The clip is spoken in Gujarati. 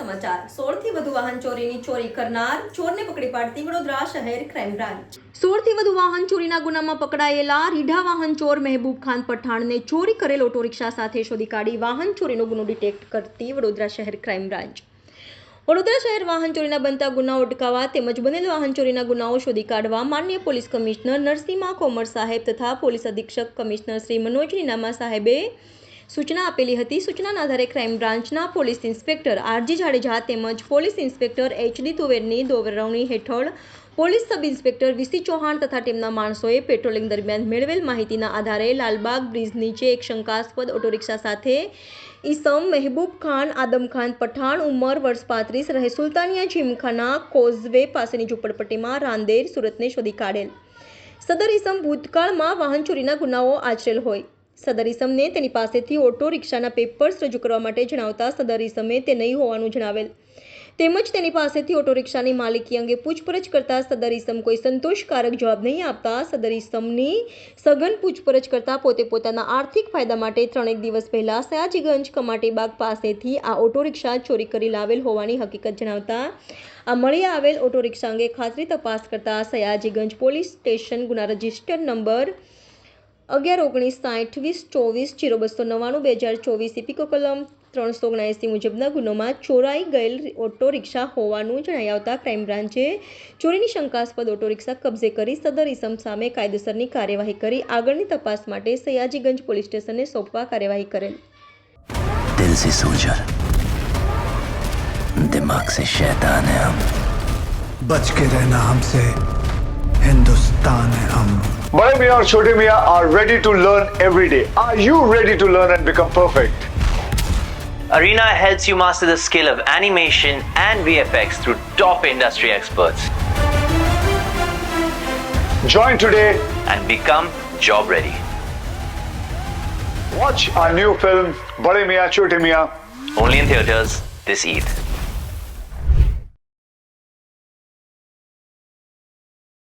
સમાચાર 16 થી વધુ વાહન ચોરીની ચોરી કરનાર ચોરને પકડી પાડતી વડોદરા શહેર ક્રાઇમ બ્રાન્ચ 16 થી વધુ વાહન ચોરીના ગુનામાં પકડાયેલા રીઢા વાહન ચોર મહેબૂબ ખાન પઠાણને ચોરી કરેલ ઓટો રિક્ષા સાથે શોધી કાઢી વાહન ચોરીનો ગુનો ડિટેક્ટ કરતી વડોદરા શહેર ક્રાઇમ બ્રાન્ચ વડોદરા શહેર વાહન ચોરીના બનતા ગુનાઓ અટકાવવા તેમજ બનેલ વાહન ચોરીના ગુનાઓ શોધી કાઢવા માનનીય પોલીસ કમિશનર નરસિંહા કોમર સાહેબ તથા પોલીસ અધિક્ષક કમિશનર શ્રી મનોજ નીનામા સાહેબે સૂચના આપેલી હતી। સૂચનાના આધારે ક્રાઇમ બ્રાન્ચના પોલીસ ઇન્સ્પેક્ટર આરજી જાડેજા તેમજ પોલીસ ઇન્સ્પેક્ટર એચડી દોવેરની દોરવણી હેઠળ police sub inspector VC Chauhan તથા ટીમના માણસોએ પેટ્રોલિંગ દરમિયાન મેળવેલ માહિતીના આધારે લાલબાગ બ્રિજ નીચે એક શંકાસ્પદ ઓટો રિક્ષા સાથે ઈસમ મહેબૂબ ખાન આદમ ખાન પઠાણ ઉંમર વર્ષ 35 રહે સુલતાનિયા જીમખાના કોઝવે પાસેની ઝૂંપડપટ્ટીમાં રાંદેર સુરતને શોધી કાઢેલ। સદર ઈસમ ભૂતકાળમાં વાહન ચોરીના ગુનાઓ આચરેલ હોય। સદર ઈસમને તેની પાસેથી ઓટો રિક્ષાના પેપર્સ રજૂ કરવા માટે જણાવતા સદર ઈસમે તે નહીં હોવાનું જણાવેલ તેમજ તેની પાસેથી ઓટો રિક્ષાની માલિકી અંગે પૂછપરછ કરતા સદર ઈસમ કોઈ સંતોષકારક જવાબ નહીં આપતા સદર ઈસમની સઘન પૂછપરછ કરતા પોતે પોતાના આર્થિક ફાયદા માટે 3 દિવસ પહેલા સયાજીગંજ કમાટીબાગ પાસેથી આ ઓટો રિક્ષા ચોરી કરી લાવેલ હોવાની હકીકત જણાવતા આ મળી આવેલ ઓટો રિક્ષા અંગે ખાતરી તપાસ કરતા સયાજીગંજ પોલીસ સ્ટેશન ગુના રજિસ્ટર નંબર 11-19-2024-0299-2024 ઇપિકો કલમ 379 મુજબના ગુનોમાં ચોરાઈ ગયેલ ઓટો રિક્ષા હોવાનું જણાઈ આવતા ક્રાઇમ બ્રાન્ચે ચોરીની શંકાસ્પદ ઓટો રિક્ષા કબજે કરી સદર ઈસમ સામે કાયદેસરની કાર્યવાહી કરી આગળની તપાસ માટે સયાજીગંજ પોલીસ સ્ટેશનને સોંપવા કાર્યવાહી કરેલ। दिल से सोल्जर, दिमाग से शैतान है हम, बच के रहना हमसे, हिंदुस्तान है हम। Bade Mian और Chote Mian are ready to learn every day. Are you ready to learn and become perfect? Arena helps you master the skill of animation and VFX through top industry experts. Join today. And become job ready. Watch our new film Bade Mian Chote Mian. Only in theaters this Eid.